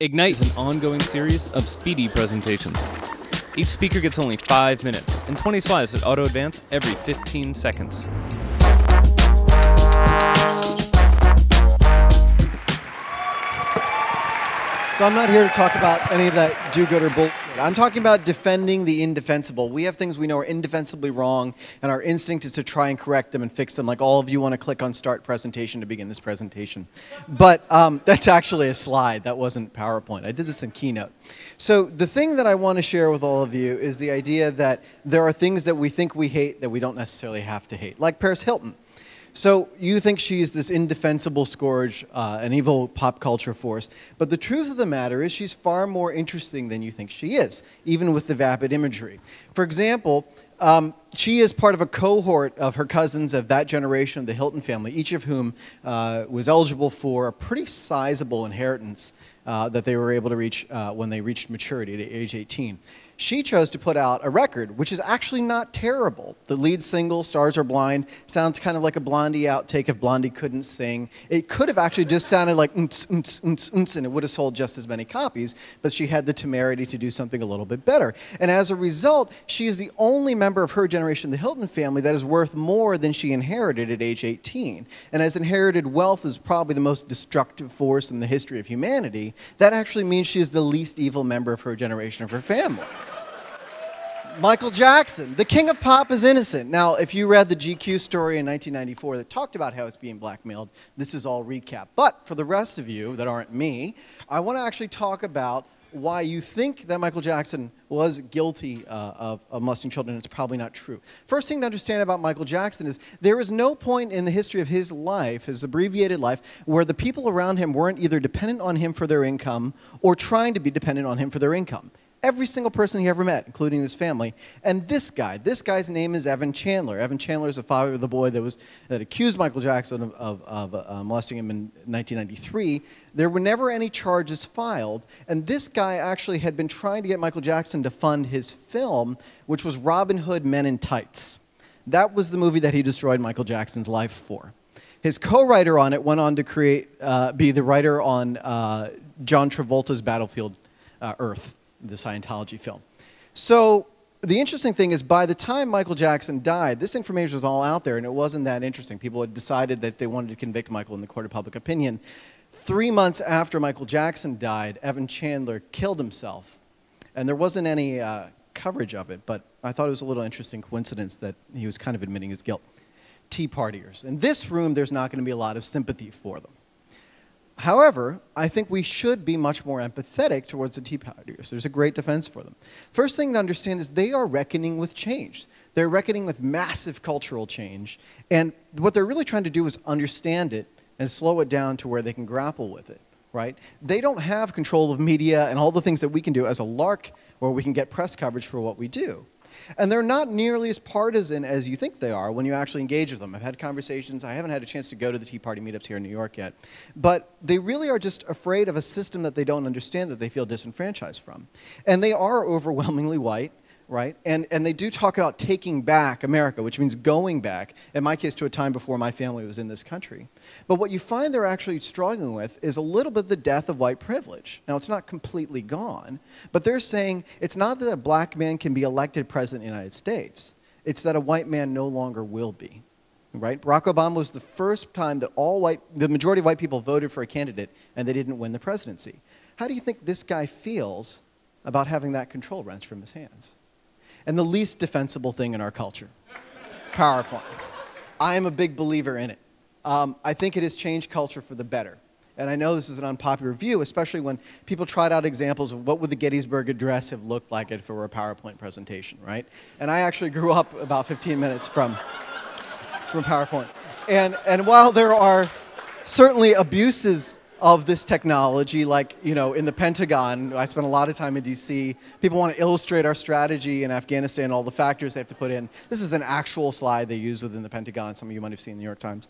Ignite is an ongoing series of speedy presentations. Each speaker gets only 5 minutes and 20 slides that auto-advance every 15 seconds. So I'm not here to talk about any of that do-gooder bullshit. I'm talking about defending the indefensible. We have things we know are indefensibly wrong, and our instinct is to try and correct them and fix them, like all of you want to click on Start Presentation to begin this presentation. But that's actually a slide. That wasn't PowerPoint. I did this in Keynote. So the thing that I want to share with all of you is the idea that there are things that we think we hate that we don't necessarily have to hate, like Paris Hilton. So you think she's this indefensible scourge, an evil pop culture force, but the truth of the matter is she's far more interesting than you think she is, even with the vapid imagery. For example, she is part of a cohort of her cousins of that generation, the Hilton family, each of whom was eligible for a pretty sizable inheritance that they were able to reach when they reached maturity at age 18. She chose to put out a record, which is actually not terrible. The lead single, Stars Are Blind, sounds kind of like a Blondie outtake if Blondie couldn't sing. It could have actually just sounded like unts, unts, unts, unts, and it would have sold just as many copies, but she had the temerity to do something a little bit better. And as a result, she is the only member of her generation, the Hilton family, that is worth more than she inherited at age 18. And as inherited wealth is probably the most destructive force in the history of humanity, that actually means she is the least evil member of her generation of her family. Michael Jackson, the king of pop, is innocent. Now, if you read the GQ story in 1994 that talked about how it's being blackmailed, this is all recap. But for the rest of you that aren't me, I want to actually talk about why you think that Michael Jackson was guilty of molesting children. It's probably not true. First thing to understand about Michael Jackson is there is no point in the history of his life, his abbreviated life, where the people around him weren't either dependent on him for their income or trying to be dependent on him for their income. Every single person he ever met, including his family. And this guy's name is Evan Chandler. Evan Chandler is the father of the boy that accused Michael Jackson of molesting him in 1993. There were never any charges filed. And this guy actually had been trying to get Michael Jackson to fund his film, which was Robin Hood Men in Tights. That was the movie that he destroyed Michael Jackson's life for. His co-writer on it went on to be the writer on John Travolta's Battlefield Earth, the Scientology film. So the interesting thing is by the time Michael Jackson died, this information was all out there and it wasn't that interesting. People had decided that they wanted to convict Michael in the court of public opinion. 3 months after Michael Jackson died, Evan Chandler killed himself. And there wasn't any coverage of it, but I thought it was a little interesting coincidence that he was kind of admitting his guilt. Tea partiers. In this room, there's not going to be a lot of sympathy for them. However, I think we should be much more empathetic towards the Tea Partiers. There's a great defense for them. First thing to understand is they are reckoning with change. They're reckoning with massive cultural change. And what they're really trying to do is understand it and slow it down to where they can grapple with it, right? They don't have control of media and all the things that we can do as a lark where we can get press coverage for what we do. And they're not nearly as partisan as you think they are when you actually engage with them. I've had conversations. I haven't had a chance to go to the Tea Party meetups here in New York yet. But they really are just afraid of a system that they don't understand, that they feel disenfranchised from. And they are overwhelmingly white, right? And they do talk about taking back America, which means going back, in my case, to a time before my family was in this country. But what you find they're actually struggling with is a little bit the death of white privilege. Now, it's not completely gone, but they're saying it's not that a black man can be elected president of the United States. It's that a white man no longer will be, right? Barack Obama was the first time that the majority of white people voted for a candidate and they didn't win the presidency. How do you think this guy feels about having that control wrenched from his hands? And the least defensible thing in our culture, PowerPoint. I am a big believer in it. I think it has changed culture for the better. And I know this is an unpopular view, especially when people tried out examples of what would the Gettysburg Address have looked like if it were a PowerPoint presentation, right? And I actually grew up about 15 minutes from PowerPoint. And while there are certainly abuses of this technology, like, you know, in the Pentagon, I spent a lot of time in DC. People want to illustrate our strategy in Afghanistan, all the factors they have to put in. This is an actual slide they use within the Pentagon. Some of you might have seen in the New York Times.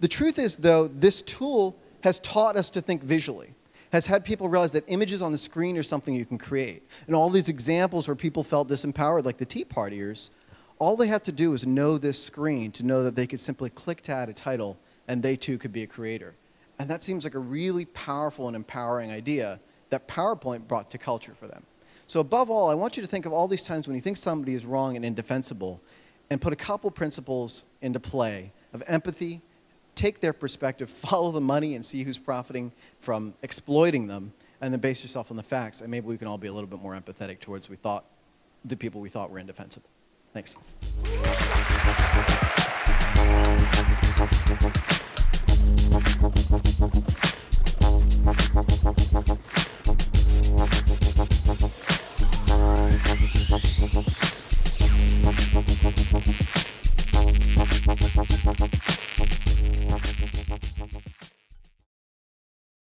The truth is, though, this tool has taught us to think visually, has had people realize that images on the screen are something you can create. And all these examples where people felt disempowered, like the Tea Partiers, all they had to do was know this screen to know that they could simply click to add a title and they too could be a creator. And that seems like a really powerful and empowering idea that PowerPoint brought to culture for them. So above all, I want you to think of all these times when you think somebody is wrong and indefensible and put a couple principles into play of empathy, take their perspective, follow the money and see who's profiting from exploiting them, and then base yourself on the facts, and maybe we can all be a little bit more empathetic towards the people we thought were indefensible. Thanks.